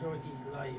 sure he's live.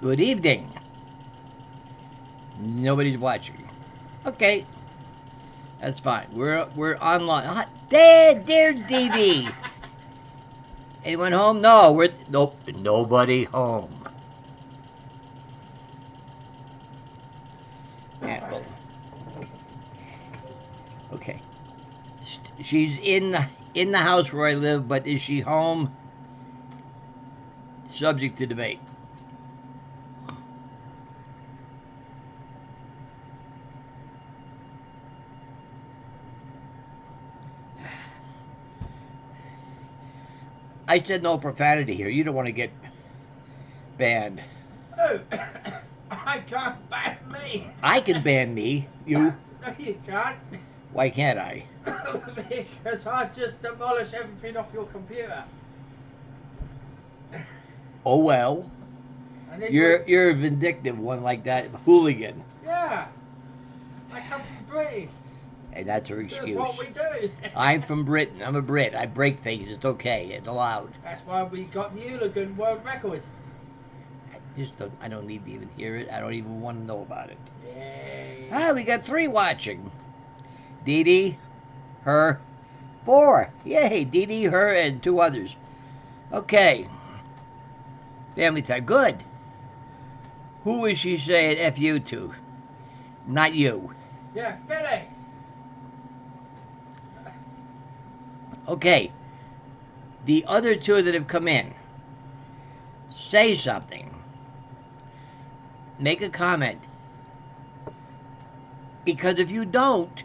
Good evening. Nobody's watching. Okay, that's fine. We're online. There's Dee Dee. Anyone home? No, nope. Nobody home. Yeah, well, okay. She's in the house where I live, but is she home? Subject to debate. I said no profanity here. You don't want to get banned. Oh, I can't ban me. I can ban me. You? No, you can't. Why can't I? Because I just demolish everything off your computer. Oh well. You're a vindictive one like that, hooligan. Yeah. I come from Britain. And that's her excuse. That's what we do. I'm from Britain. I'm a Brit. I break things. It's okay. It's allowed. That's why we got the hooligan world record. I don't need to even hear it. I don't even want to know about it. Yay. We got 3 watching. Dee Dee, her, 4. Yay, Dee Dee, her, and 2 others. Okay. Family time. Good. Who is she saying F you to? Not you. Yeah, Phyliss. Okay. The other 2 that have come in, say something. Make a comment. Because if you don't,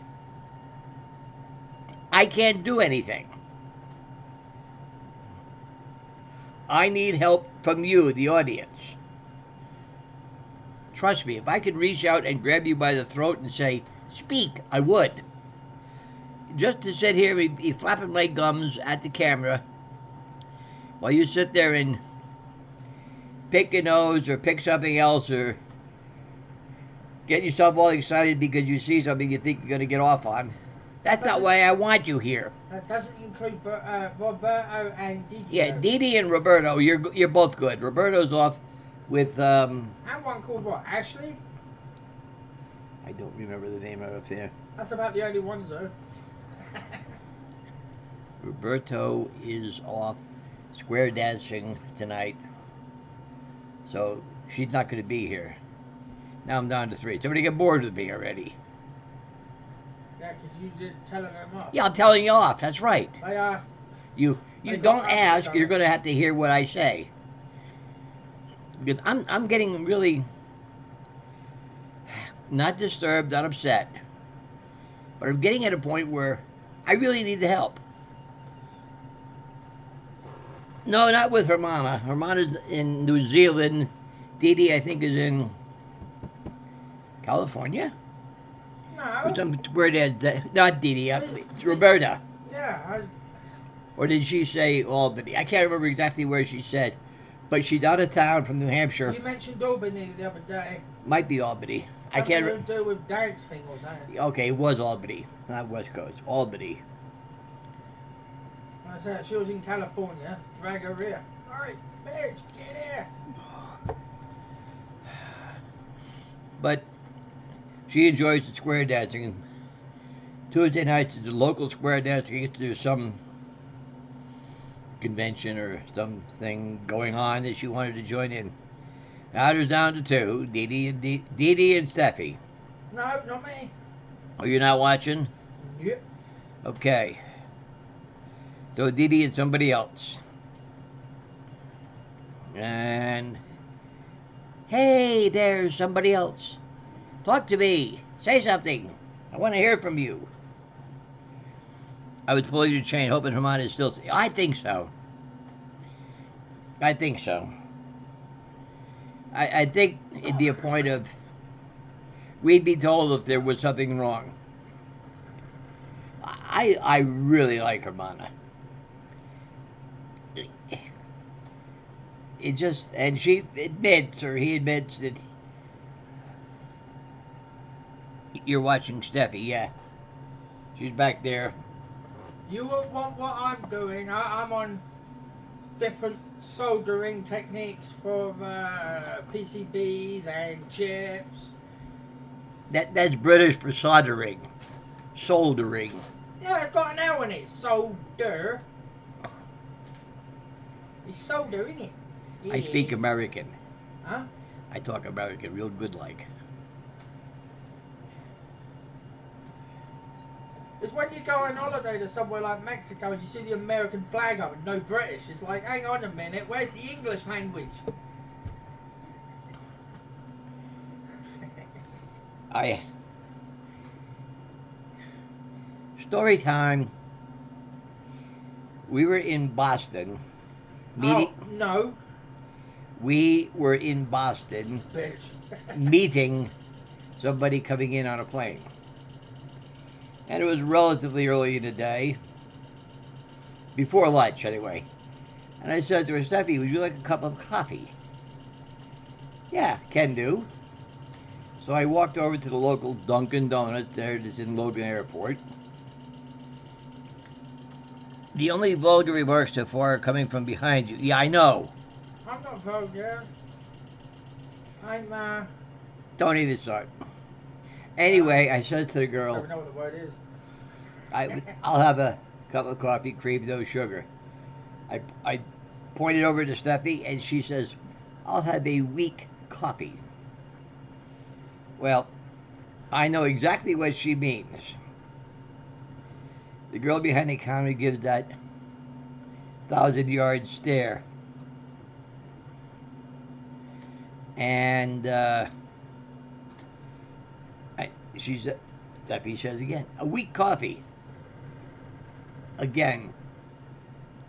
I can't do anything. I need help from you, the audience. Trust me, if I could reach out and grab you by the throat and say, speak, I would. Just to sit here and be flapping my gums at the camera while you sit there and pick your nose or pick something else or get yourself all excited because you see something you think you're going to get off on. That's not why I want you here. That doesn't include Roberto and Didi. Yeah, Didi and Roberto, you're both good. Roberto's off with And one called what? Ashley? I don't remember the name of it there. That's about the only ones though. Roberto is off square dancing tonight, so she's not going to be here. Now I'm down to 3. Somebody get bored with me already. Yeah, because you did telling them off. Yeah, I'm telling you off. That's right. They asked. You don't ask. You're going to have to hear what I say. Because I'm getting really not disturbed, not upset, but I'm getting at a point where I really need the help. No, not with Hermana. Hermana's in New Zealand. Didi, I think, is in California. No. Not Didi. It's Roberta. Yeah. Or did she say Albany? I can't remember exactly where she said. But she's out of town from New Hampshire. You mentioned Albany the other day. Might be Albany. I can't remember. To do with dance thing or something. Okay, it was Albany, not West Coast. Albany. I said she was in California. Drag her here. Alright, bitch, get here. But she enjoys the square dancing. Tuesday nights is the local square dancing. I get to do some convention or something going on that she wanted to join in. Now there's down to 2, Didi and Steffi. No, not me. Oh, you're not watching? Yep. Okay. So Didi and somebody else. And hey, there's somebody else. Talk to me. Say something. I want to hear from you. I was pulling your chain, hoping Herman is still. I think so. I think so. I think it'd be a point of. We'd be told if there was something wrong. I really like Hermana. It just, and she admits, or he admits, that you're watching Steffi, yeah. She's back there. You won't want what I'm doing. I'm on different soldering techniques for PCBs and chips. That's British for soldering. Soldering. Yeah, it's got an L in it. Solder. It's solder, isn't it? Yeah. I speak American. Huh? I talk American real good like. It's when you go on holiday to somewhere like Mexico and you see the American flag up and no British. It's like, hang on a minute, where's the English language? Story time. We were in Boston. Oh, no. We were in Boston Bitch. meeting somebody coming in on a plane. And it was relatively early in the day. Before lunch, anyway. And I said to her, Steffi, would you like a cup of coffee? Yeah, can do. So I walked over to the local Dunkin' Donuts there that's in Logan Airport. The only vulgar remarks so far are coming from behind you. Yeah, I know. I'm not vulgar. I'm, Don't even start. Anyway, I said to the I girl, don't know what the word is. I'll have a cup of coffee, cream, no sugar. I pointed over to Steffi, and she says, I'll have a weak coffee. Well, I know exactly what she means. The girl behind the counter gives that 1,000-yard stare. And Steffi says again, a weak coffee. Again,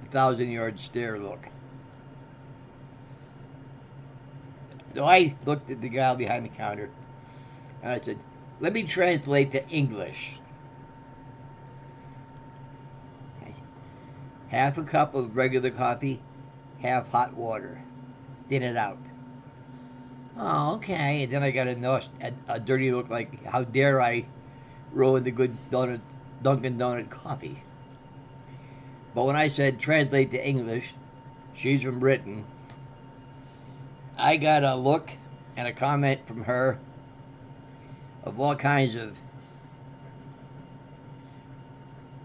the 1,000-yard stare look. So I looked at the guy behind the counter, and I said, let me translate to English. Half a cup of regular coffee, half hot water. Thin it out. Oh, okay. And then I got a dirty look like, how dare I ruin the good Dunkin' Donut coffee. But when I said translate to English, she's from Britain, I got a look and a comment from her of all kinds of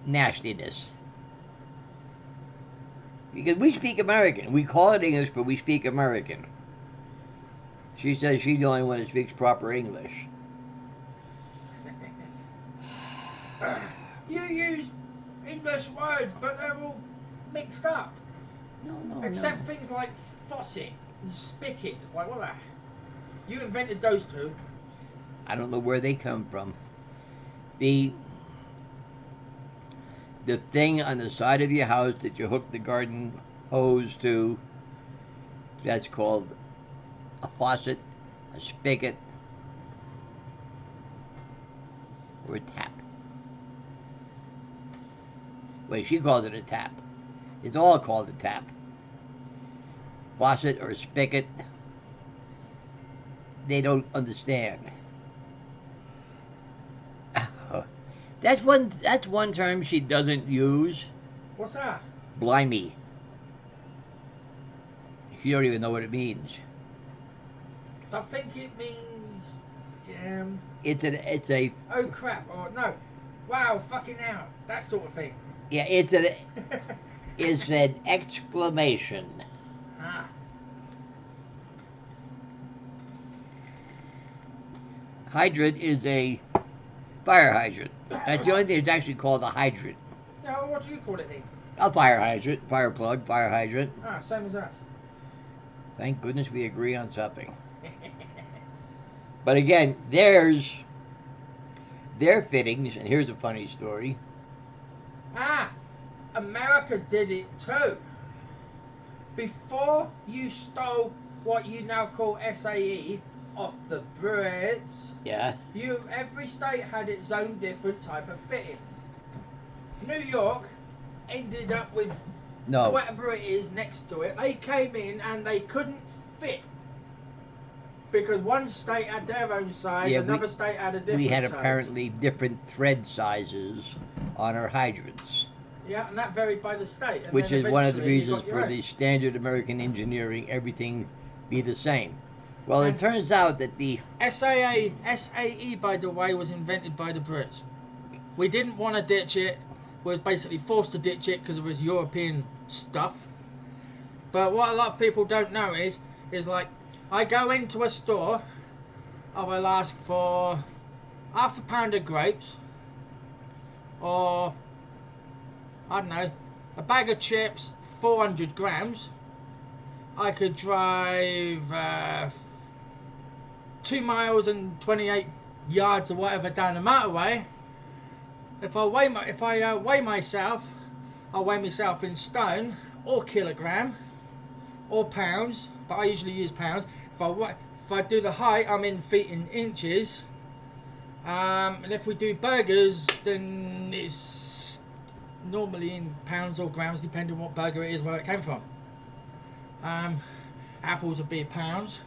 nastiness. Because we speak American. We call it English, but we speak American. She says she's the only one that speaks proper English. You use English words, but they're all mixed up. No. Except things like faucet and spigot. It's like, what the? You invented those two. I don't know where they come from. The thing on the side of your house that you hook the garden hose to, that's called a faucet, a spigot, or a tap. Wait, she calls it a tap. It's all called a tap. Faucet or spigot. They don't understand. That's one term she doesn't use. What's that? Blimey. She don't even know what it means. I think it means, It's a oh crap, or no, wow, fucking hell, that sort of thing. yeah, it's an exclamation. Ah. Hydrant is a fire hydrant. That's the only thing that's actually called a hydrant. Now, what do you call it then? A fire hydrant, fire plug, fire hydrant. Ah, same as us. Thank goodness we agree on something. But again, there's their fittings, and here's a funny story. America did it too. Before you stole what you now call SAE off the Brits, Yeah. every state had its own different type of fitting. New York ended up with No. whatever it is next to it. They came in and they couldn't fit because one state had their own size, Yeah, another state had a different We had size. apparently different thread sizes on our hydrants, Yeah, and that varied by the state. And which then is one of the eventually you reasons got your for own. the standard American engineering, everything be the same. Well, And it turns out that the SAE, by the way, was invented by the Brits. We didn't want to ditch it. We was basically forced to ditch it because it was European stuff. But what a lot of people don't know is like, I go into a store, I will ask for half a pound of grapes, or, I don't know, a bag of chips, 400 grams. I could drive 2 miles and 28 yards or whatever down the motorway. If I weigh myself, I weigh myself in stone or kilogram or pounds, but I usually use pounds. If I do the height, I'm in feet and inches. And if we do burgers, then it's normally in pounds or grams, depending on what burger it is, where it came from. Apples would be pounds.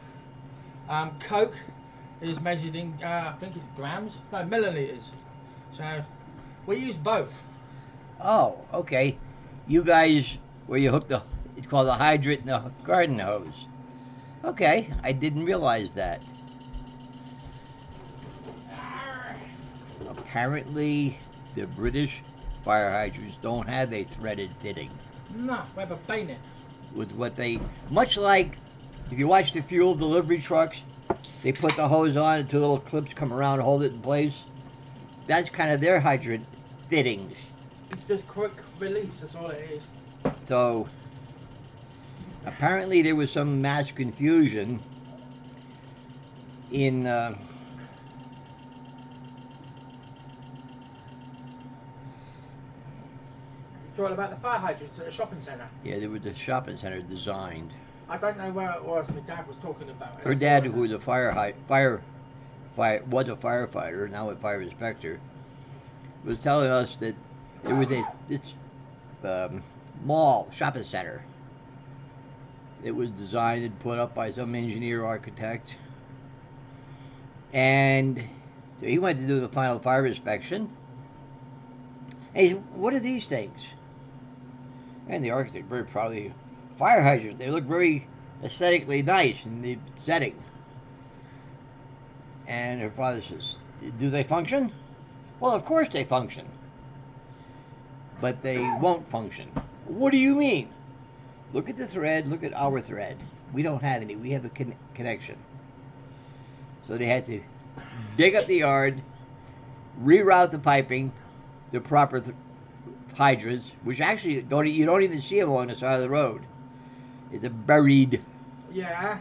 Coke is measured in, I think it's grams, no, milliliters. So we use both. Oh, okay. You guys, where you hook it's called the hydrant and the garden hose. Okay, I didn't realize that. Apparently, the British fire hydrants don't have a threaded fitting. No, we have a bayonet. With what they, much like if you watch the fuel delivery trucks, they put the hose on and two little clips come around and hold it in place. That's kind of their hydrant fittings. It's just quick release, that's all it is. So apparently there was some mass confusion in It's all about the fire hydrants at the shopping centre. yeah, there was a shopping center designed. I don't know where it was. My dad was talking about it. Her dad, who was a was a firefighter, now a fire inspector, was telling us that there was this mall shopping center. It was designed and put up by some engineer architect, and so he went to do the final fire inspection. And he said, "What are these things?" And the architect very proudly, "Fire hydrants. They look very aesthetically nice in the setting." And her father says, "Do they function?" "Well, of course they function. But they won't function." "What do you mean?" "Look at the thread. Look at our thread. We don't have any. We have a connection." So they had to dig up the yard, reroute the piping, the proper hydrants, which actually you don't even see them on the side of the road. It's a buried. Yeah.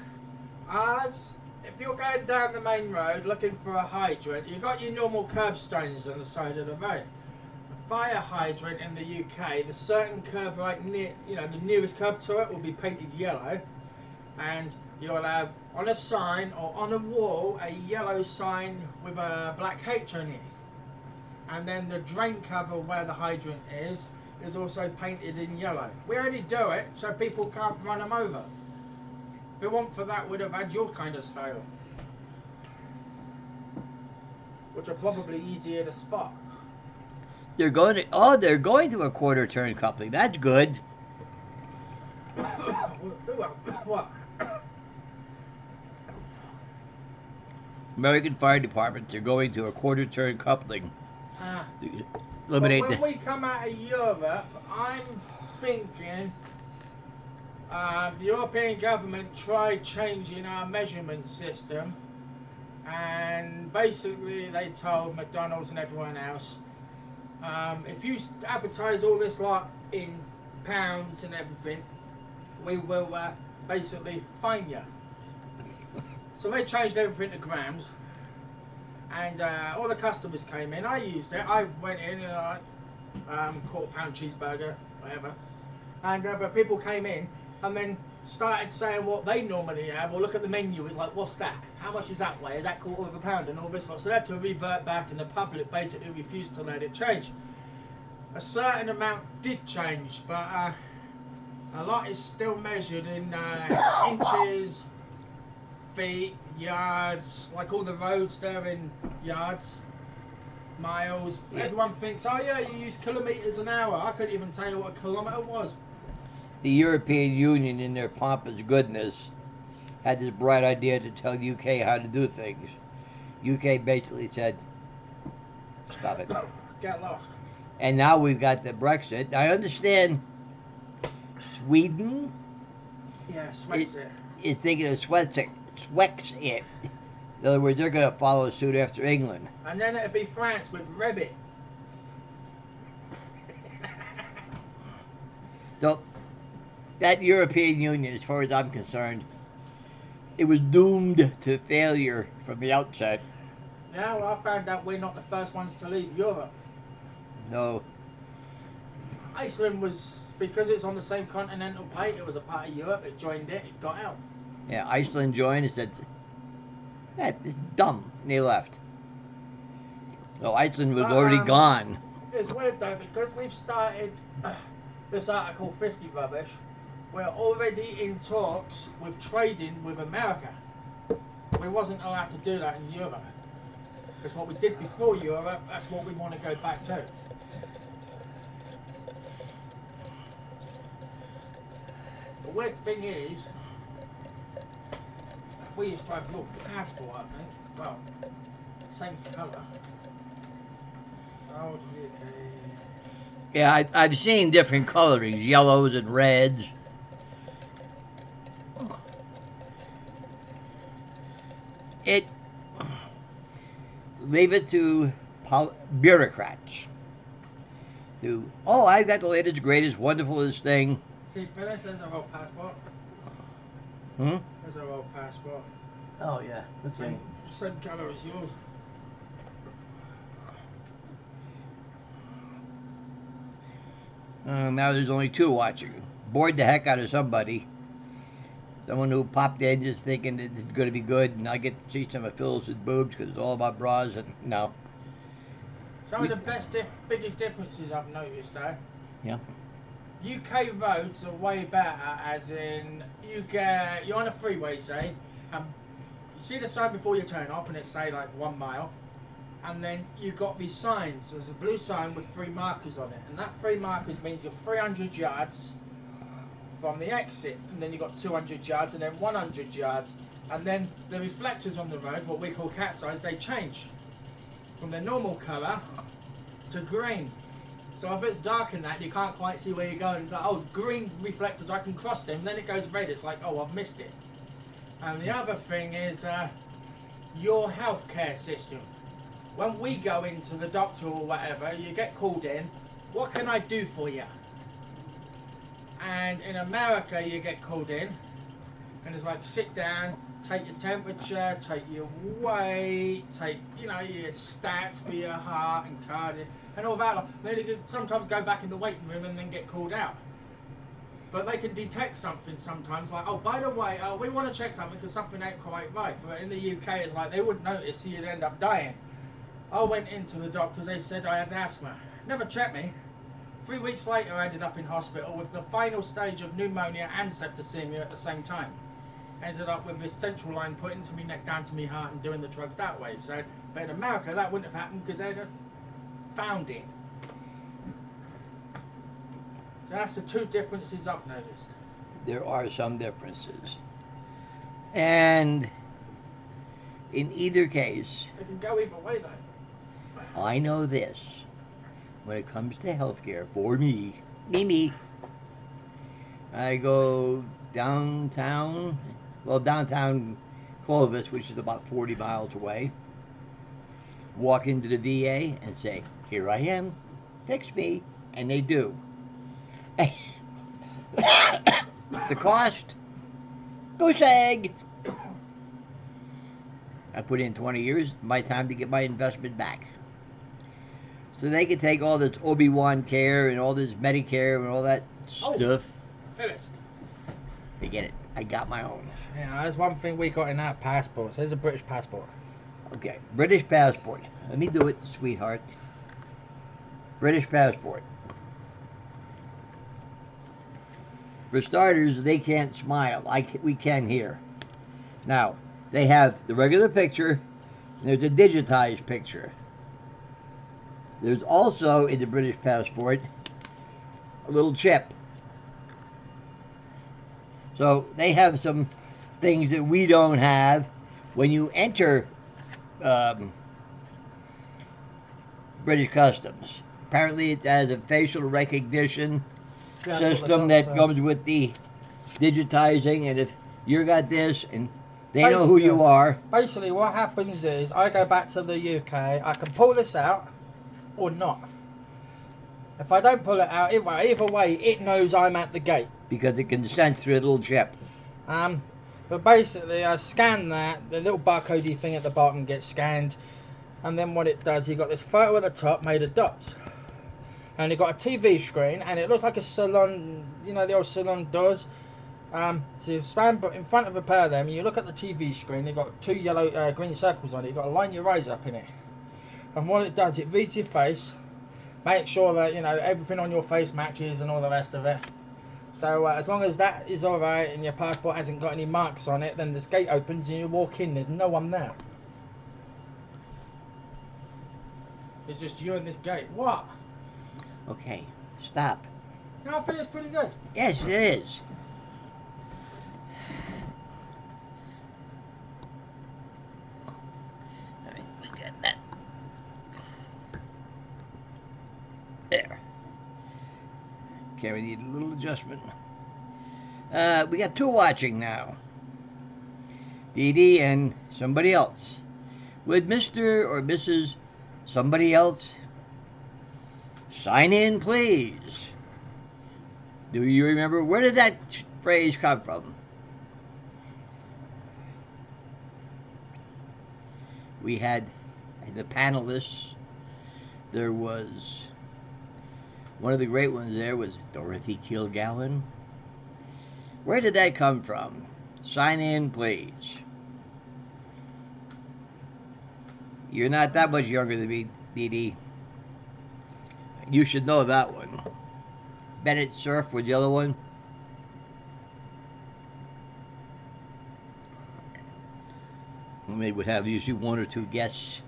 If you're going down the main road looking for a hydrant, you've got your normal curbstones on the side of the road. A fire hydrant in the UK, the certain curb right near, the nearest curb to it will be painted yellow, and you'll have on a sign or on a wall a yellow sign with a black H on it. And then the drain cover where the hydrant is also painted in yellow. We only do it so people can't run them over. If it weren't for that, we'd have had your kind of style, which are probably easier to spot. They're going to a quarter turn coupling. That's good. What? American fire departments are going to a quarter turn coupling. To eliminate when we come out of Europe, I'm thinking the European government tried changing our measurement system, and basically they told McDonald's and everyone else, if you advertise all this lot in pounds and everything, we will basically fine you. So they changed everything to grams. and all the customers came in. I used it. I went in and I £1/4 cheeseburger, whatever. And but people came in and then started saying what they normally have, or look at the menu. It's like, what's that? How much is that weigh? Is that £1/4? And all this lot. So they had to revert back, and the public basically refused to let it change. A certain amount did change, but a lot is still measured in inches, feet, yards. Like all the roads, they're in yards, miles. Yeah. Everyone thinks, oh yeah, you use kilometres an hour. I couldn't even tell you what a kilometre was. The European Union, in their pompous goodness, had this bright idea to tell UK how to do things. UK basically said, stop it. Get lost. And now we've got the Brexit. I understand Sweden Yeah, sweats it. is thinking of Swexit. In other words, they're going to follow suit after England. And then it'd be France with Rebbit. So, that European Union, as far as I'm concerned, it was doomed to failure from the outset. Yeah, well, I found out we're not the first ones to leave Europe. No, Iceland was, because it's on the same continental plate, it was a part of Europe, it joined it, it got out. yeah, Iceland joined and said, that is dumb, and they left. So Iceland was already gone. It's weird though, because we've started this Article 50 rubbish, we're already in talks with trading with America. We wasn't allowed to do that in Europe. Because what we did before Europe, that's what we want to go back to. The weird thing is, we used to have your passport, I think. Well, same colour. Oh, Yeah, I've seen different colorings, yellows and reds. Leave it to bureaucrats. I've got the latest, greatest, wonderfulest thing. see, Phyliss, there's our old passport. There's our old passport. Oh, yeah. Same colour as yours. Now there's only two watching. Bored the heck out of somebody. Someone who popped in just thinking that this is going to be good, and I get to see some of Phyllis's boobs because it's all about bras, and no. Some of the biggest differences I've noticed though. Yeah. UK roads are way better, as in you're on a freeway, say, and you see the sign before you turn off, and it say like 1 mile, and then you got these signs. There's a blue sign with 3 markers on it, and that 3 markers means you're 300 yards from the exit, and then you've got 200 yards, and then 100 yards, and then the reflectors on the road, what we call cat's eyes, they change from the normal colour to green. So if it's dark in that, you can't quite see where you're going. It's like, oh, green reflectors, I can cross them. Then it goes red. It's like, oh, I've missed it. And the other thing is your healthcare system. When we go into the doctor or whatever, you get called in. What can I do for you? And in America, you get called in, and it's like, sit down, take your temperature, take your weight, take, your stats for your heart and cardio, and all that. Then you can sometimes go back in the waiting room and then get called out. But they can detect something sometimes, like, oh, by the way, we want to check something because something ain't quite right. But in the UK, it's like they wouldn't notice, so you'd end up dying. I went into the doctors, they said I had asthma. Never checked me. 3 weeks later, I ended up in hospital with the final stage of pneumonia and septicemia at the same time. Ended up with this central line put into my neck, down to my heart, and doing the drugs that way. So, but in America, that wouldn't have happened because they'd have found it. So that's the 2 differences I've noticed. There are some differences. And in either case, It can go either way, though. I know this. When it comes to healthcare, for me, I go downtown Clovis, which is about 40 miles away, walk into the VA and say, here I am, fix me, and they do. The cost, goose egg. I put in 20 years, my time to get my investment back. So they can take all this Obi-Wan care and all this Medicare and all that stuff. Phyliss. They get it. I got my own. Yeah, there's one thing we got in our passports. There's a British passport. Okay, British passport. Let me do it, sweetheart. British passport. For starters, they can't smile. We can here. Now, they have the regular picture, and there's a digitized picture. There's also, in the British passport, a little chip. So they have some things that we don't have. When you enter British Customs, apparently it has a facial recognition system that comes with the digitizing, and if you got this and they know who you are. Basically what happens is I go back to the UK, I can pull this out or not. If I don't pull it out, either way it knows I'm at the gate. Because it can sense through a little chip. But basically I scan that, the little barcodey thing at the bottom gets scanned, and then what it does, you got this photo at the top made of dots. And you've got a TV screen, and it looks like a salon, you know the old salon doors. So you stand in front of a pair of them, and you look at the TV screen, you've got two yellow, green circles on it, you've got to line your eyes up in it. And what it does, it reads your face, make sure that, you know, everything on your face matches and all the rest of it. So as long as that is alright and your passport hasn't got any marks on it, then this gate opens and you walk in, there's no one there. It's just you and this gate. What? Okay, stop. No, I think it's pretty good. Yes, it is. All right, we got that. There. Okay, we need a little adjustment. We got two watching now. Dee Dee and somebody else. Would Mr. or Mrs. somebody else sign in, please? Do you remember? Where did that phrase come from? We had the panelists. There was one of the great ones there was Dorothy Kilgallen. Where did that come from? Sign in, please. You're not that much younger than me, Dee Dee. You should know that one. Bennett Cerf was the other one. Maybe would have usually one or two guests.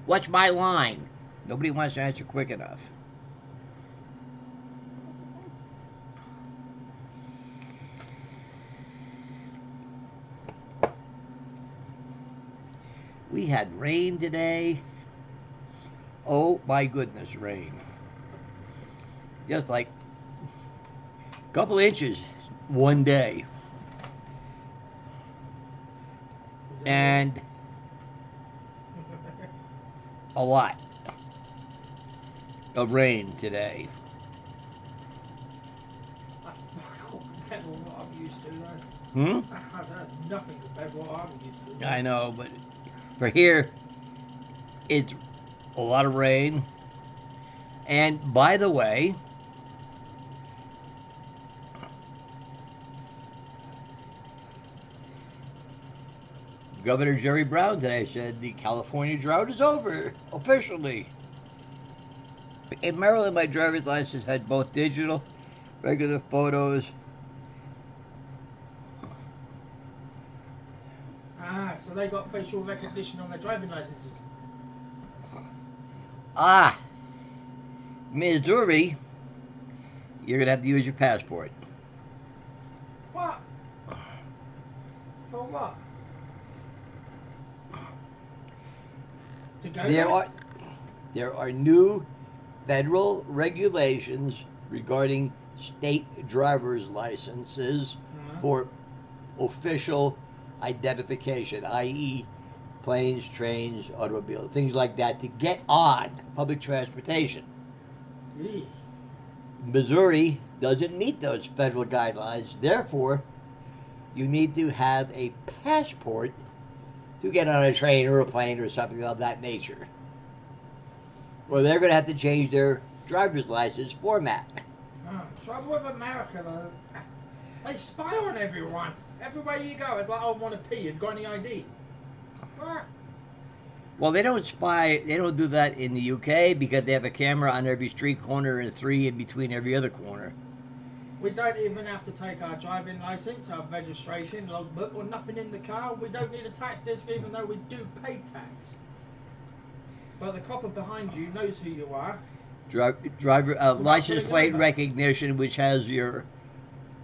What's my line? Nobody wants to answer quick enough. We had rain today. Oh my goodness, rain. Just like a couple inches one day. And a lot of rain today. That's compared to what I'm used to, though. That's nothing compared to what I'm used to. I know, but for here, it's a lot of rain. And by the way, Governor Jerry Brown today said the California drought is over, officially. In Maryland, my driver's license had both digital, regular photos. So they got facial recognition on their driving licenses. Missouri, you're going to have to use your passport. What? For what? To go There are new federal regulations regarding state driver's licenses for official identification, i.e. planes, trains, automobiles, things like that, to get on public transportation. Eesh. Missouri doesn't meet those federal guidelines. Therefore, you need to have a passport to get on a train or a plane or something of that nature. Or they're going to have to change their driver's license format. Trouble with America, though, they spy on everyone. Everywhere you go, it's like, I want to pee. You've got any ID? Well, they don't spy. They don't do that in the UK because they have a camera on every street corner and 3 in between every other corner. We don't even have to take our driving license, our registration, logbook, or nothing in the car. We don't need a tax disc, even though we do pay tax. But the copper behind you knows who you are. Driver license plate number. recognition, which has your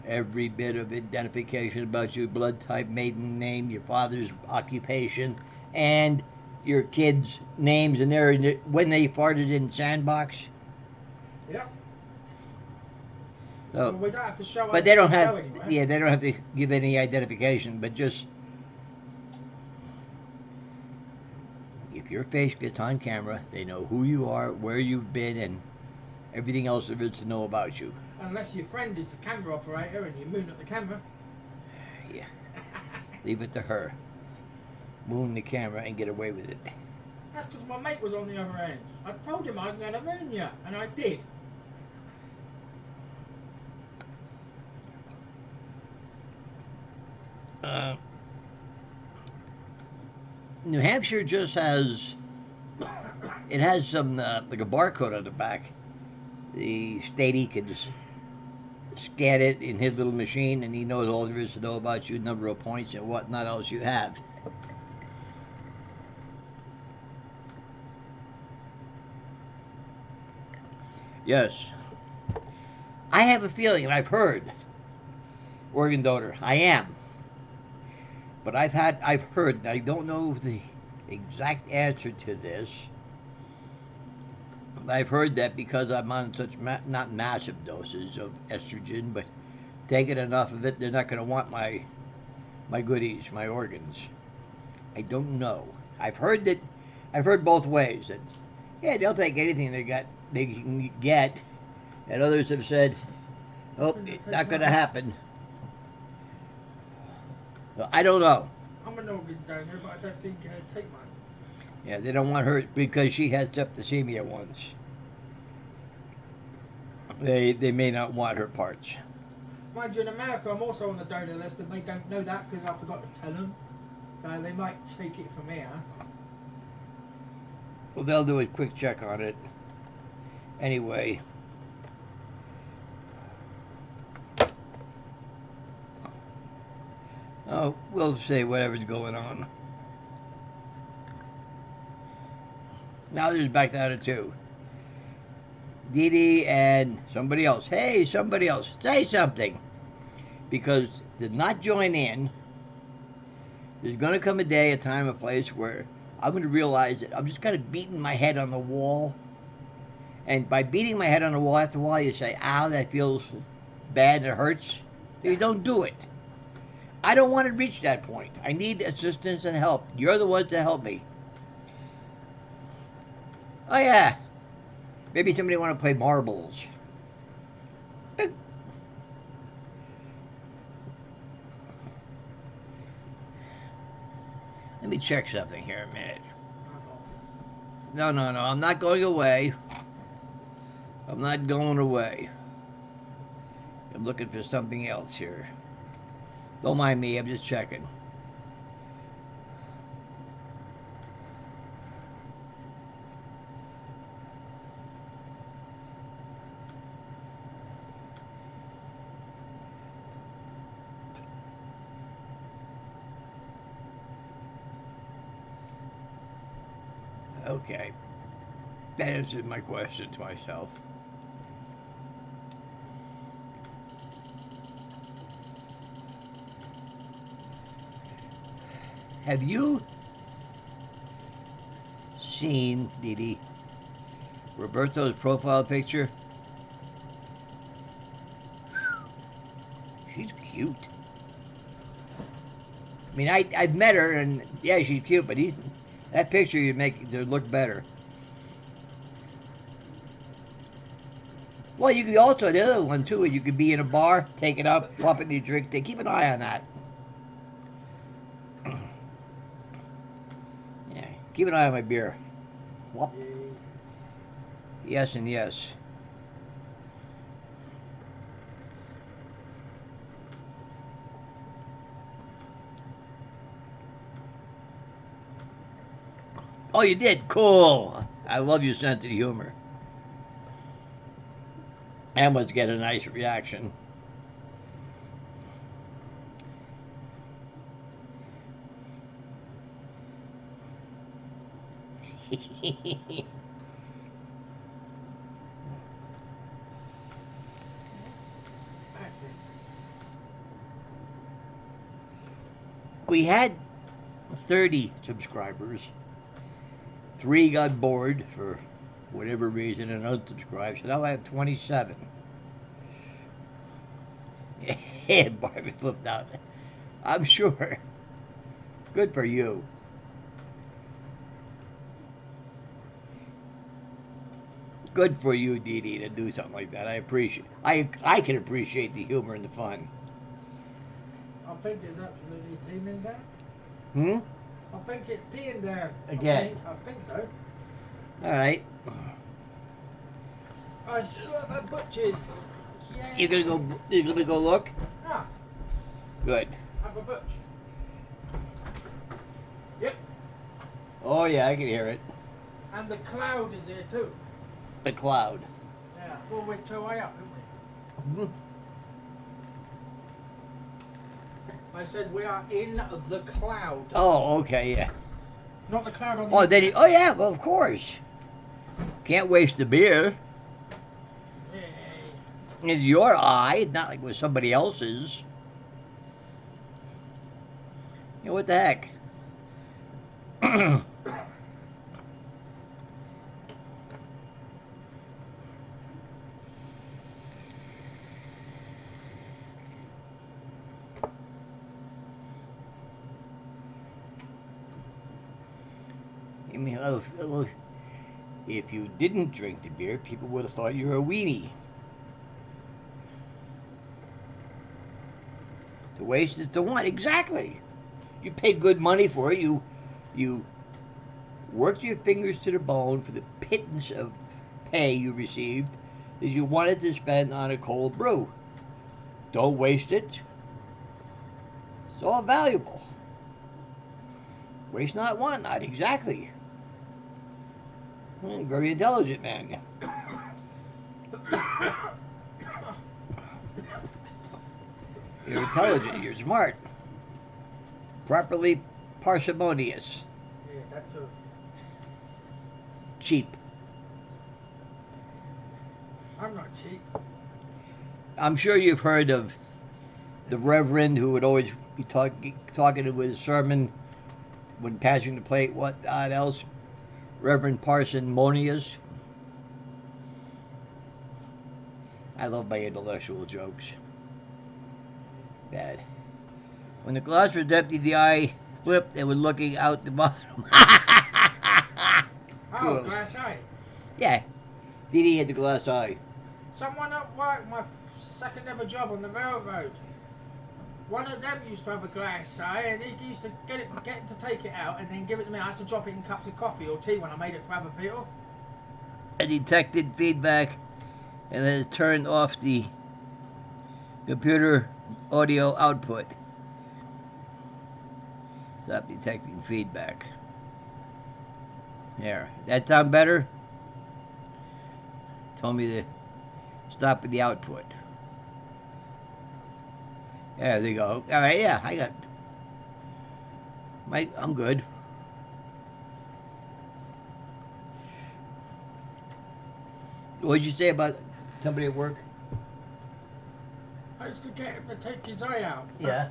every bit of identification about you: blood type, maiden name, your father's occupation, and your kids' names and their when they farted in sandbox. Yep. So, Well, we don't have to show. but they don't ID to have. go anywhere. Yeah, they don't have to give any identification. But just if your face gets on camera, they know who you are, where you've been, and everything else there is to know about you. Unless your friend is the camera operator and you moon at the camera. Yeah. Leave it to her. Moon the camera and get away with it. That's because my mate was on the other end. I told him I was going to moon you, and I did. New Hampshire just has, it has some, like a barcode on the back. The statey can just scan it in his little machine and he knows all there is to know about you, number of points and whatnot else you have. Yes. I have a feeling, and I've heard, organ donor, I am. But I've heard, and I don't know the exact answer to this. I've heard that because I'm on such, not massive doses of estrogen, but taking enough of it, they're not going to want my goodies, my organs. I don't know. I've heard both ways. That, yeah, they'll take anything they can get. And others have said, oh, it's not going to happen. Well, I don't know. I'm an organ donor, but I don't think I'd take mine. Yeah, they don't want her because she has septicemia once. They may not want her parts. Mind you, in America, I'm also on the donor list, and they don't know that because I forgot to tell them. So they might take it from here. Well, they'll do a quick check on it. Anyway. Oh, we'll say whatever's going on. Now there's back down to 2. Dee Dee and somebody else. Hey, somebody else, say something. Because to not join in, there's going to come a day, a time, a place where I'm going to realize that I'm just kind of beating my head on the wall. And by beating my head on the wall, after a while you say, ow, that feels bad and it hurts. You don't do it. I don't want to reach that point. I need assistance and help. You're the ones to help me. Oh, yeah. Maybe somebody want to play marbles. Let me check something here a minute. No. I'm not going away. I'm not going away. I'm looking for something else here. Don't mind me. I'm just checking. Okay. That answered my question to myself. Have you seen, Dee Dee, Roberto's profile picture? She's cute. I mean, I've met her, and yeah, she's cute, but that picture you make to look better. Well, you could also, the other one too, you could be in a bar, take it up, pop it in your drink. Keep an eye on that. Yeah, keep an eye on my beer. Whoop. Yes and yes. Oh, you did? Cool. I love your sense of humor. I must get a nice reaction. We had 30 subscribers. 3 got bored for whatever reason and unsubscribed. So now I have 27. Yeah, Barbie flipped out. I'm sure. Good for you. Good for you, Dee Dee, to do something like that. I appreciate. I can appreciate the humor and the fun. I think it's absolutely teeming down. Hmm. I think it's peeing down. Again. I think so. All right. I should look at butchers. Yeah. You're gonna go. You're gonna go look. Ah, Good. have a butch. Yep. Oh yeah, I can hear it. And the cloud is here too. The cloud. Yeah. Well, we're 2 way up, aren't we? Hmm. I said we are in the cloud. Oh, okay, yeah. Not the cloud on the. Oh, then. Oh yeah. Well, of course. Can't waste the beer. Hey. It's your eye, not like with somebody else's. You know what the heck? I mean, if you didn't drink the beer, people would have thought you were a weenie. To waste is to want. Exactly. You paid good money for it. You worked your fingers to the bone for the pittance of pay you received that you wanted to spend on a cold brew. Don't waste it. It's all valuable. Waste not, want not. Exactly. Very intelligent man. You're intelligent. You're smart. Properly parsimonious. Yeah, that too. Cheap. I'm not cheap. I'm sure you've heard of the Reverend who would always be talking with his sermon when passing the plate. What else? Reverend Parson Monius. I love my intellectual jokes. Bad. When the glass was empty, the eye flipped and was looking out the bottom. Oh, Cool. glass eye. Yeah. Dee Dee had the glass eye. Someone at work, my second ever job on the railroad. One of them used to have a glass eye, and he used to get him to take it out and then give it to me. I used to drop it in cups of coffee or tea when I made it for other people. I detected feedback and then turned off the computer audio output. Stop detecting feedback. There. That sound better? Told me to stop with the output. Yeah, there you go. All right, yeah, I got. I'm good. What did you say about somebody at work? I used to get him to take his eye out. Yeah.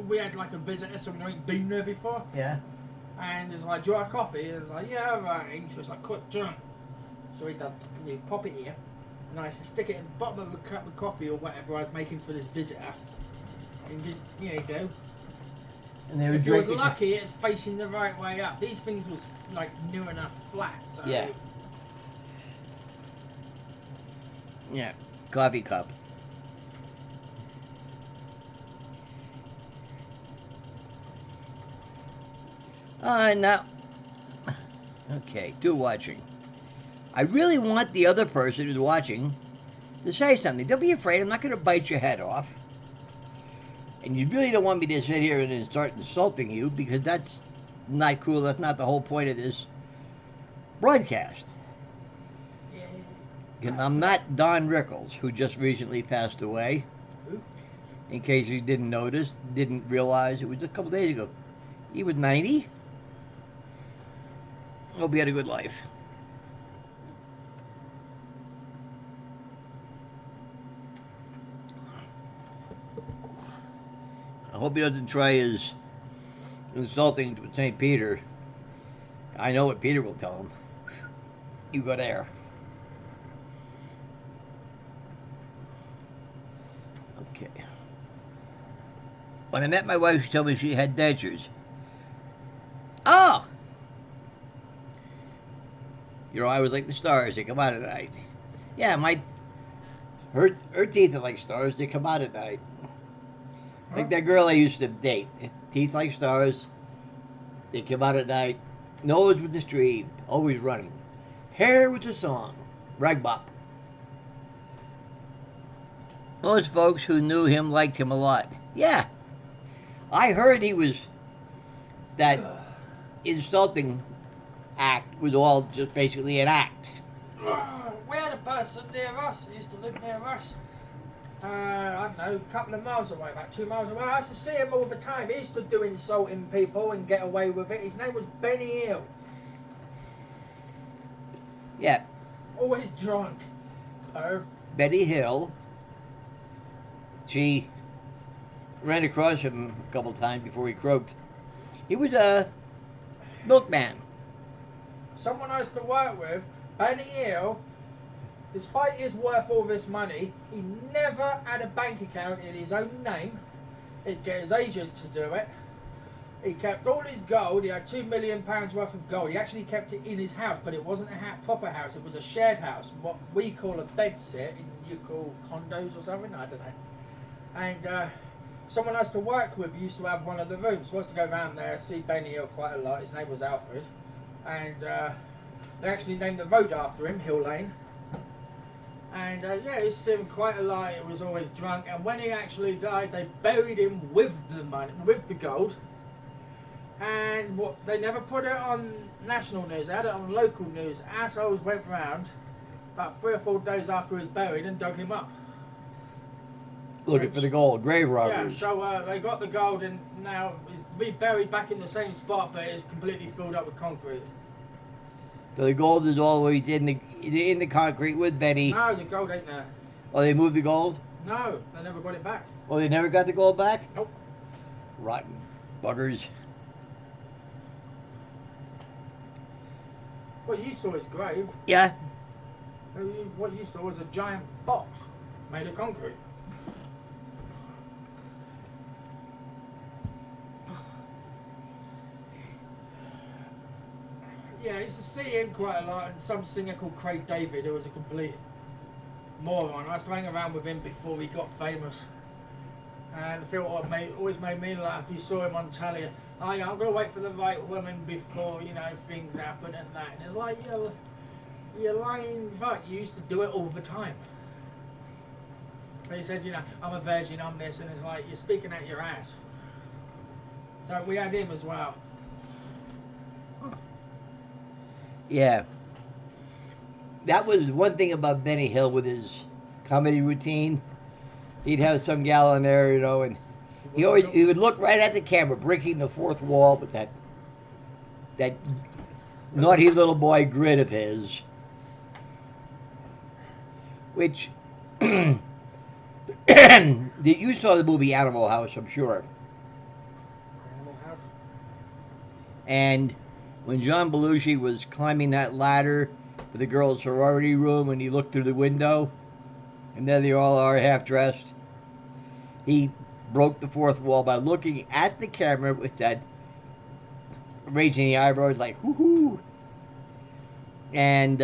We had like a visitor, someone who ain't been there before. Yeah. And it's like, do you want a coffee? And it's like, yeah, right. So it's like, quick, jump. So he done, you pop it here. And I used to stick it in the bottom of a cup of coffee or whatever I was making for this visitor. And just, you go. And they were If you was drinking. lucky, it's facing the right way up. These things was like new enough flat, so. Yeah. Yeah, coffee cup. Now, okay, do watching. I really want the other person who's watching to say something. Don't be afraid. I'm not going to bite your head off. And you really don't want me to sit here and start insulting you, because that's not cool. That's not the whole point of this broadcast. And I'm not Don Rickles, who just recently passed away. In case you didn't notice, didn't realize, it was a couple days ago. He was 90. Hope he had a good life. I hope he doesn't try his insulting with St. Peter. I know what Peter will tell him. You go there. Okay. When I met my wife, she told me she had dentures. Oh! You know, I was like the stars. They come out at night. Yeah, her teeth are like stars. They come out at night. Like that girl I used to date. Teeth like stars. They come out at night. Nose with the stream. Always running. Hair with the song. Ragbop. Most folks who knew him liked him a lot. Yeah. I heard he was... that insulting act was all just basically an act. We had a person near us. He used to live near us. I don't know, a couple of miles away, about 2 miles away. I used to see him all the time. He used to do insulting people and get away with it. His name was Benny Hill. Yeah. Always drunk. Betty Hill. She ran across him a couple times before he croaked. He was a milkman. Someone I used to work with, Benny Hill, despite his worth all this money, he never had a bank account in his own name. He'd get his agent to do it. He kept all his gold. He had £2 million worth of gold. He actually kept it in his house, but it wasn't a proper house. It was a shared house, what we call a bedsit, and you call condos or something. I don't know. And someone I used to work with used to have one of the rooms. So I used to go around there, see Benny Hill quite a lot. His name was Alfred, and they actually named the road after him, Hill Lane. And yeah, he used to see him quite a lot. He was always drunk. And when he actually died, they buried him with the money, with the gold. And they never put it on national news. They had it on local news. Assholes went round about 3 or 4 days after he was buried and dug him up. Looking for the gold, grave robbers. Yeah, so they got the gold, and now he's buried back in the same spot, but it's completely filled up with concrete. So the gold is always in the concrete with Benny. No, the gold ain't there. Oh, they moved the gold? No, they never got it back. Oh, they never got the gold back? Nope. Rotten buggers. Well, you saw his grave. Yeah. What you saw was a giant box made of concrete. Yeah, I used to see him quite a lot, and some singer called Craig David, who was a complete moron. I used to hang around with him before he got famous. And I feel what always made me laugh. You saw him on telly. Oh, yeah, I'm going to wait for the right woman before, you know, things happen and that. And it's like, you're lying, but you used to do it all the time. But he said, you know, I'm a virgin, I'm this, and it's like, you're speaking out your ass. So we had him as well. Yeah. That was one thing about Benny Hill with his comedy routine. He'd have some gal in there, you know, and he would look right at the camera, breaking the fourth wall with that naughty little boy grin of his. Which you saw the movie Animal House, I'm sure. Animal House. And when John Belushi was climbing that ladder for the girls' sorority room, and he looked through the window, and there they all are, half dressed, he broke the fourth wall by looking at the camera with that raising the eyebrows like, whoo-hoo. And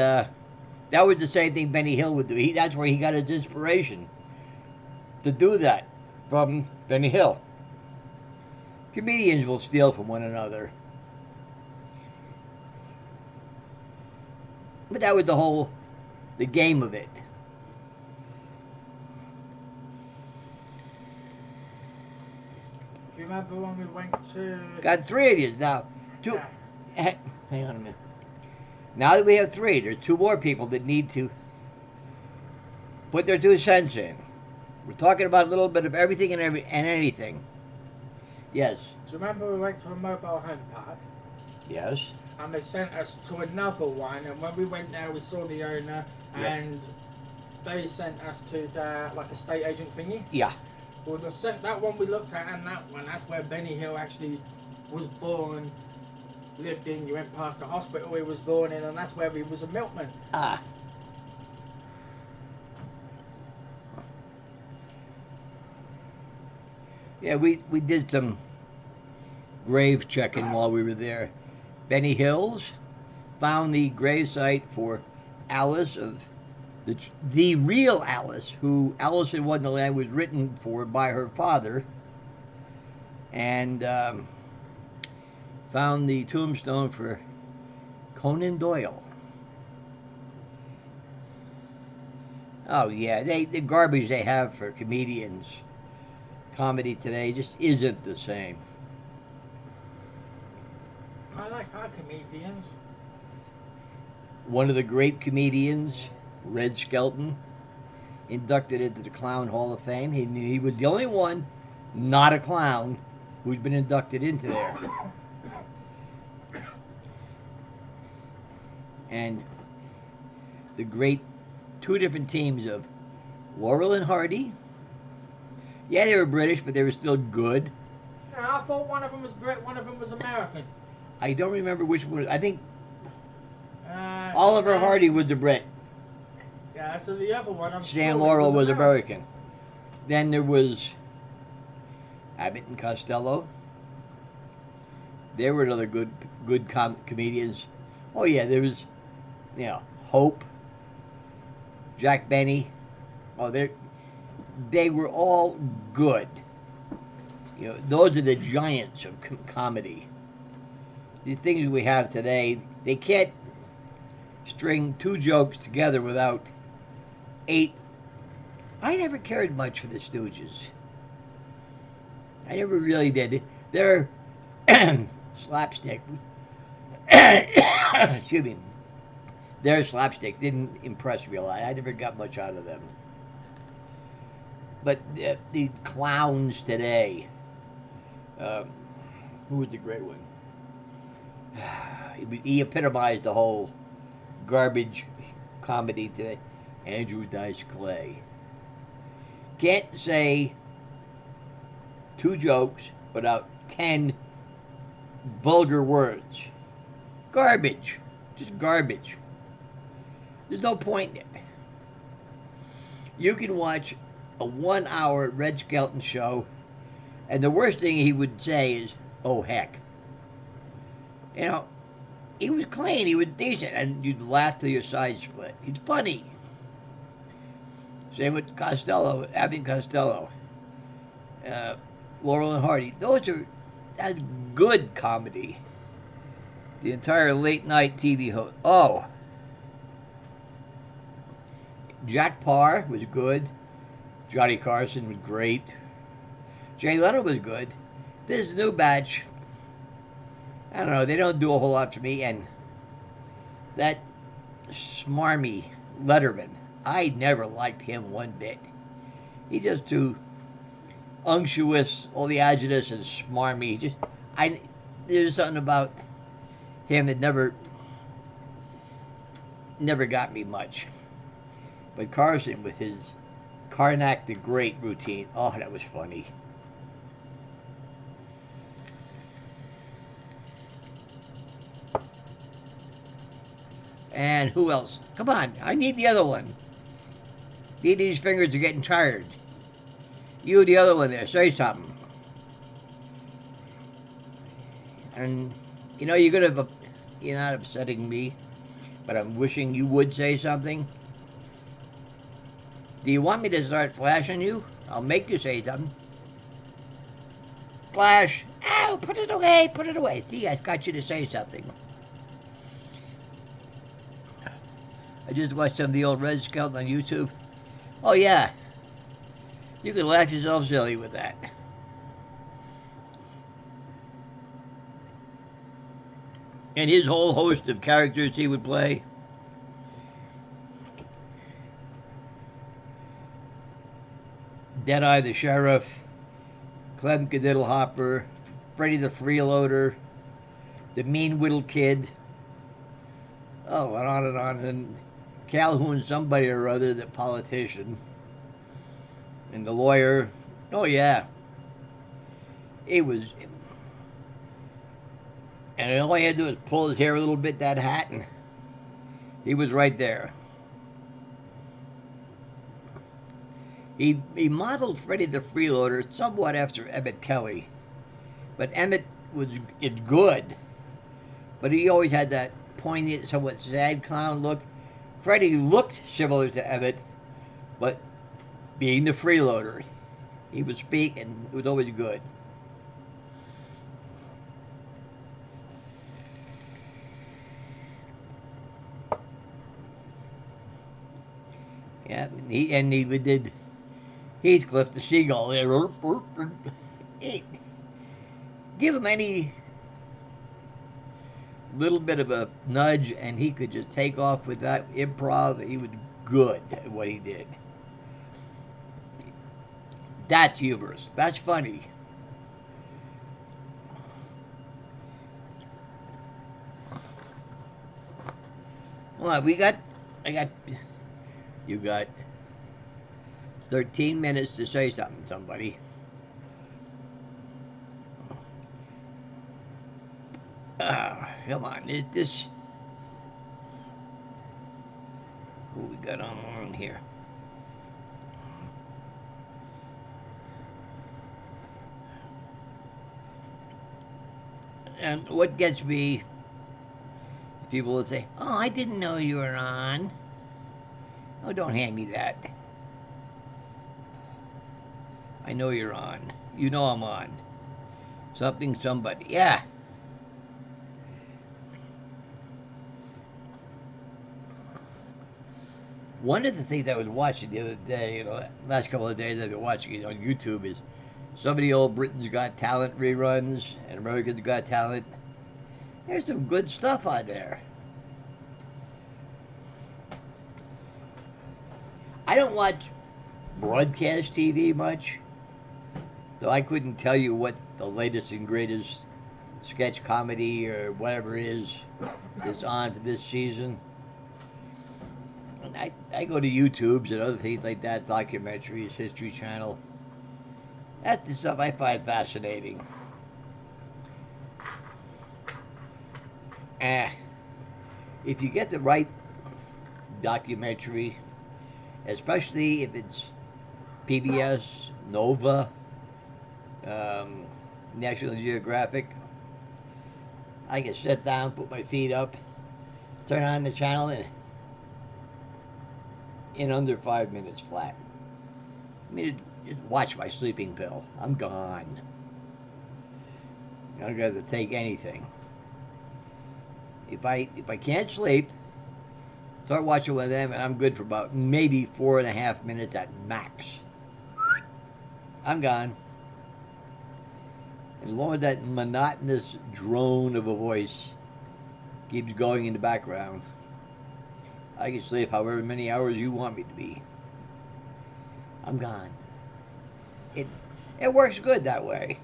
That was the same thing Benny Hill would do. That's where he got his inspiration to do that, from Benny Hill. Comedians will steal from one another. But that was the game of it. Do you remember when we went to... Got 3 of these now. 2. Yeah. Hang on a minute. Now that we have 3, there's 2 more people that need to put their 2 cents in. We're talking about a little bit of everything and anything. Yes. Do you remember we went to a mobile home park? Yes. And they sent us to another one, and when we went there we saw the owner, Yeah. and they sent us to the, like, a estate agent thingy. Yeah. Well, that one we looked at, and that one, that's where Benny Hill actually was born, lived in. You went past the hospital he was born in, and that's where he was a milkman. Ah. Yeah, we did some grave checking while we were there. Benny Hills found the grave site for Alice, of the real Alice, who Alice in Wonderland was written for by her father, and found the tombstone for Conan Doyle. Oh yeah, the garbage they have for comedians. Comedy today just isn't the same. I like our comedians. One of the great comedians, Red Skelton, inducted into the Clown Hall of Fame. He was the only one, not a clown, who's been inducted into there. And the great 2 different teams of Laurel and Hardy. Yeah, they were British, but they were still good. No, I thought one of them was Brit, one of them was American. I don't remember which one. I think Oliver Hardy was a Brit. Yeah, so the other one, Stan Laurel was American. Then there was Abbott and Costello. They were another good comedians. Oh yeah, there was, Hope, Jack Benny. Oh, they were all good. Those are the giants of comedy. These things we have today, they can't string 2 jokes together without 8. I never cared much for the Stooges. I never really did. Their slapstick, excuse me, their slapstick didn't impress me a lot. I never got much out of them. But the clowns today, who was the great one? He epitomized the whole garbage comedy today. Andrew Dice Clay. Can't say 2 jokes without 10 vulgar words. Garbage. Just garbage. There's no point in it. You can watch a 1-hour Red Skelton show, and the worst thing he would say is, "Oh heck." He was clean, he was decent, and you'd laugh till your sides split. He's funny. Same with Costello, Abbott Costello, Laurel and Hardy. That's good comedy. The entire late night TV host. Oh, Jack Parr was good. Johnny Carson was great. Jay Leno was good. This new batch, I don't know, they don't do a whole lot for me. And that smarmy Letterman, I never liked him one bit. He's just too unctuous, all the adjectives and smarmy. There's something about him that never got me much. But Carson with his Karnak the Great routine, oh, that was funny. And who else? Come on, I need the other one. These fingers are getting tired. You, the other one there, say something. And you're not upsetting me, but I'm wishing you would say something. Do you want me to start flashing you? I'll make you say something. Flash. Ow, put it away, put it away. See, I got you to say something. I just watched some of the old Red Scout on YouTube. Oh, yeah. You can laugh yourself silly with that. And his whole host of characters he would play. Deadeye the Sheriff, Clem Cadiddle Hopper, Freddy the Freeloader, the Mean Whittle Kid. Oh, and on and on. And Calhoun somebody or other, the politician. And the lawyer. Oh, yeah. It was... And all he had to do was pull his hair a little bit, that hat, and he was right there. He modeled Freddy the Freeloader somewhat after Emmett Kelly. But Emmett it's good. But he always had that poignant, somewhat sad clown look. Freddy looked similar to Emmett, but being the freeloader, he would speak and it was always good. Yeah, he did Heathcliff the seagull there. Give him any little bit of a nudge and he could just take off with that improv. He was good at what he did. That's humorous. That's funny. Well, you got 13 minutes to say something, somebody. Come on, this what we got on here? And what gets me, people will say, "Oh, I didn't know you were on." Oh, don't hand me that. I know you're on. You know I'm on. Something, somebody. Yeah. One of the things I was watching the other day, last couple of days I've been watching it on YouTube, is some of the old Britain's Got Talent reruns and America's Got Talent. There's some good stuff on there. I don't watch broadcast TV much, so I couldn't tell you what the latest and greatest sketch comedy or whatever is on for this season. And I go to YouTubes and other things like that, documentaries, History Channel. That's the stuff I find fascinating. If you get the right documentary, especially if it's PBS, Nova, National Geographic, I can sit down, put my feet up, turn on the channel, and in under 5 minutes flat. I mean, just watch my sleeping pill. I'm gone. I don't got to take anything. If I can't sleep, start watching one of them, and I'm good for about maybe 4.5 minutes at max. I'm gone. As long as that monotonous drone of a voice keeps going in the background, I can sleep however many hours you want me to be. I'm gone. It works good that way.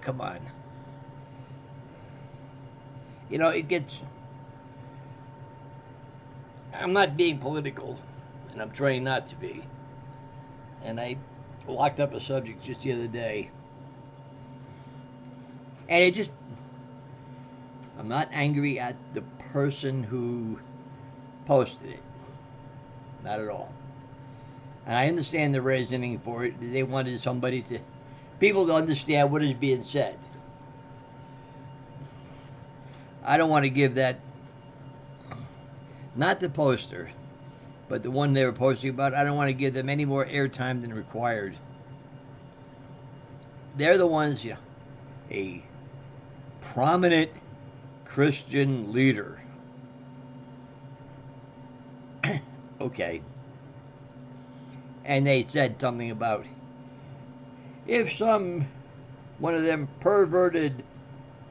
Come on. You know, it gets... I'm not being political, and I'm trying not to be. And I locked up a subject just the other day. And it just... I'm not angry at the person who posted it. Not at all. And I understand the reasoning for it. They wanted people to understand what is being said. I don't want to give that, not the poster, but the one they were posting about, I don't want to give them any more airtime than required. They're the ones, a prominent Christian leader. Okay. And they said something about if one of them perverted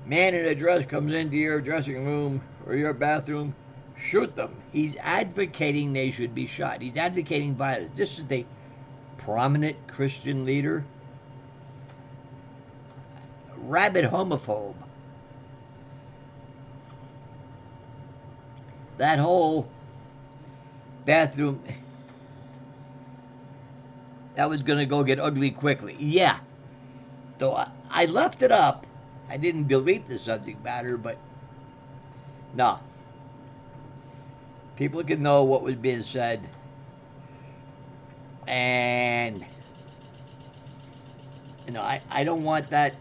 man in a dress comes into your dressing room or your bathroom, shoot them. He's advocating they should be shot. He's advocating violence. This is a prominent Christian leader. Rabid homophobe. That whole bathroom, that was going to go get ugly quickly. Yeah. So I left it up. I didn't delete the subject matter, but no. People can know what was being said. And, I don't want that.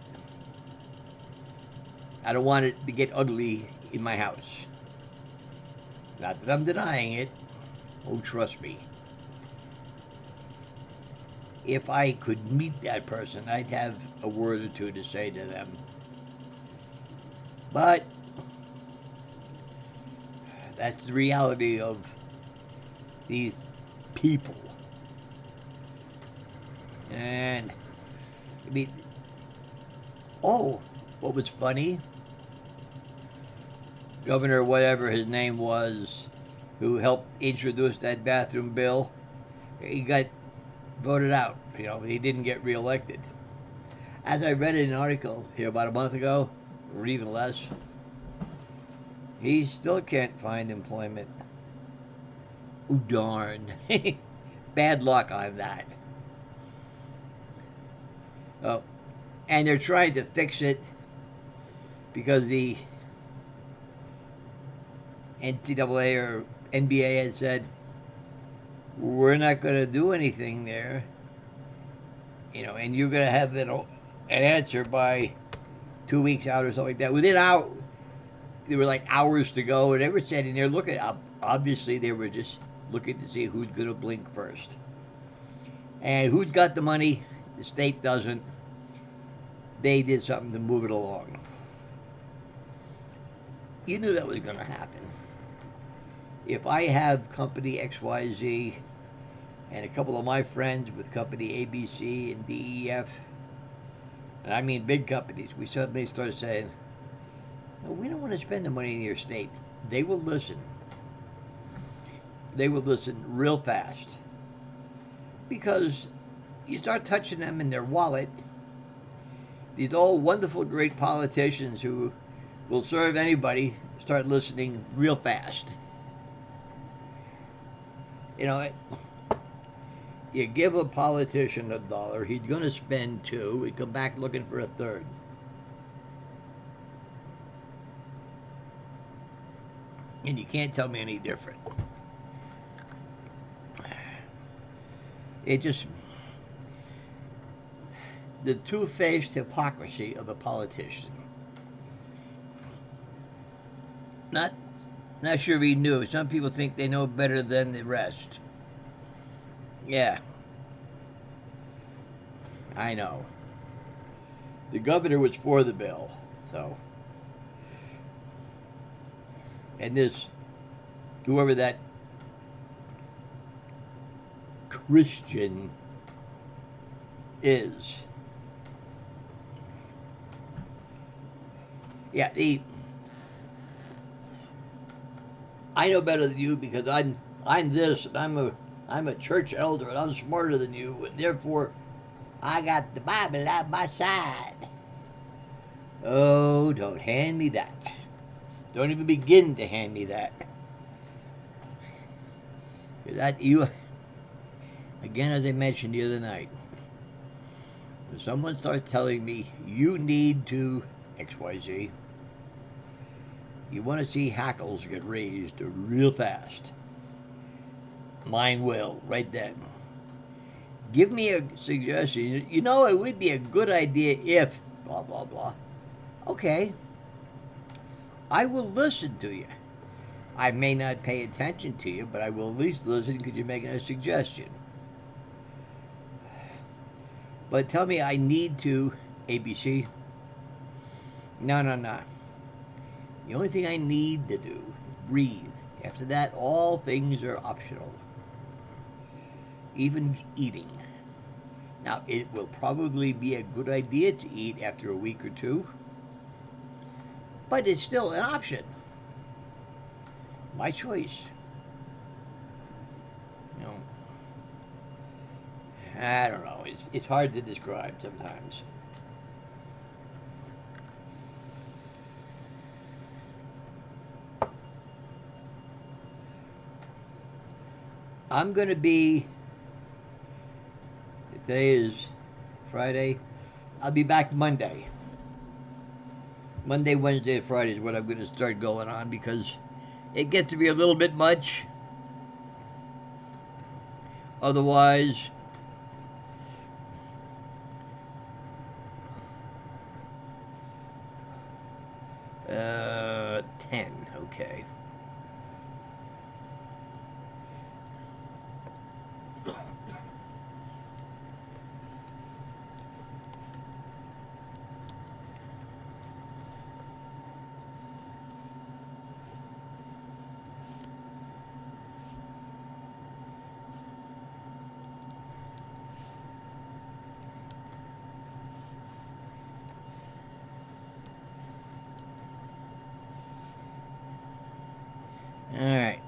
I don't want it to get ugly in my house. Not that I'm denying it. Oh, trust me. If I could meet that person, I'd have a word or two to say to them. But that's the reality of these people. And, what was funny? Governor, whatever his name was, who helped introduce that bathroom bill, he got voted out. He didn't get reelected. As I read in an article here about a month ago, or even less, he still can't find employment. Oh, darn. Bad luck on that. Oh, and they're trying to fix it because the NCAA or NBA had said, we're not going to do anything there, and you're going to have an answer by 2 weeks out or something like that. There were like hours to go, and they were sitting there looking up. Obviously, they were just looking to see who's going to blink first. And who's got the money? The state doesn't. They did something to move it along. You knew that was going to happen. If I have company XYZ and a couple of my friends with company ABC and DEF, and I mean big companies, we suddenly start saying, no, we don't want to spend the money in your state. They will listen. They will listen real fast. Because you start touching them in their wallet, these all wonderful, great politicians who will serve anybody start listening real fast. You give a politician $1, he's going to spend $2, he'd come back looking for a third. And you can't tell me any different. The two-faced hypocrisy of a politician. Not sure he knew. Some people think they know better than the rest. Yeah. I know. The governor was for the bill, so. And whoever that Christian is. Yeah, I know better than you because I'm this and I'm a church elder and I'm smarter than you and therefore I got the Bible on my side. Oh, don't hand me that. Don't even begin to hand me that. Again, as I mentioned the other night, when someone starts telling me you need to XYZ, You want to see hackles get raised real fast. Mine will, right then. Give me a suggestion. You know, it would be a good idea if blah, blah, blah. Okay. I will listen to you. I may not pay attention to you, but I will at least listen because you're making a suggestion. But tell me I need to ABC. No, no, no. The only thing I need to do is breathe. After that, all things are optional. Even eating. Now, it will probably be a good idea to eat after a week or two, but it's still an option. My choice. You know, I don't know. It's hard to describe sometimes. I'm going to be, today is Friday, I'll be back Monday. Monday, Wednesday, and Friday is what I'm going to start going on because it gets to be a little bit much. Otherwise, uh, 10, okay. All right.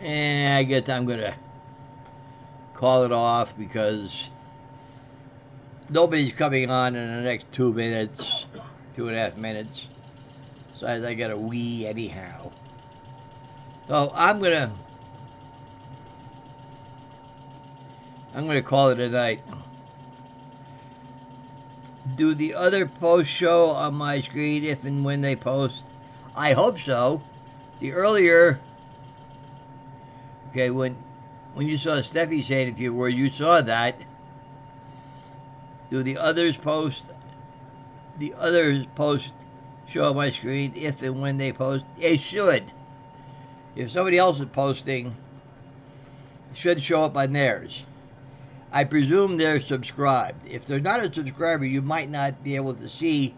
And I guess I'm going to call it off because nobody's coming on in the next 2 minutes, 2.5 minutes. Besides, I got a wee anyhow. So I'm gonna call it a night. Do the other posts show on my screen if and when they post? I hope so. The earlier, okay, when you saw Steffi saying it to you, where you saw that, do the others post? The others post show on my screen if and when they post? It should. If somebody else is posting, it should show up on theirs. I presume they're subscribed. If they're not a subscriber, you might not be able to see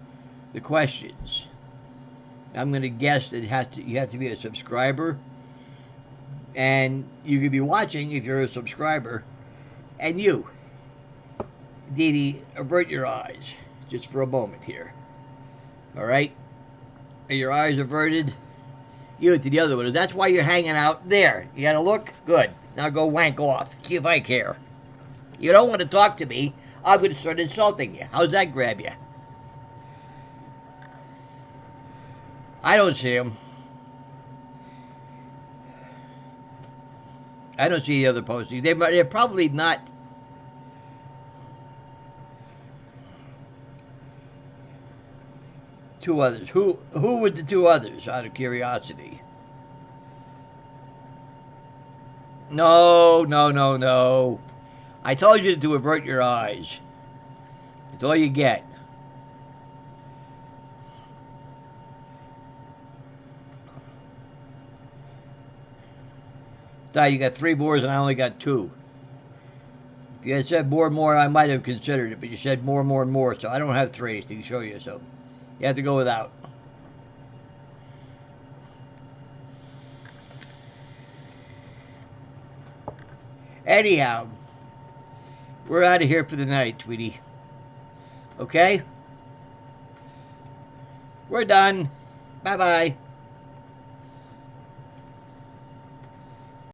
the questions. I'm going to guess that you have to be a subscriber. And you could be watching if you're a subscriber. And you, Dee Dee, avert your eyes just for a moment here. All right? Are your eyes averted? You to the other one. That's why you're hanging out there. You got to look? Good. Now go wank off. See if I care. You don't want to talk to me, I'm going to start insulting you. How's that grab you? I don't see them. I don't see the other postings. They're probably not. Two others. Who were the two others, out of curiosity? No. I told you to avert your eyes. That's all you get. So you got 3 boars and I only got 2. If you had said more, I might have considered it, but you said more, so I don't have 3 to show you, so you have to go without. Anyhow, we're out of here for the night, Tweety. Okay? We're done. Bye-bye.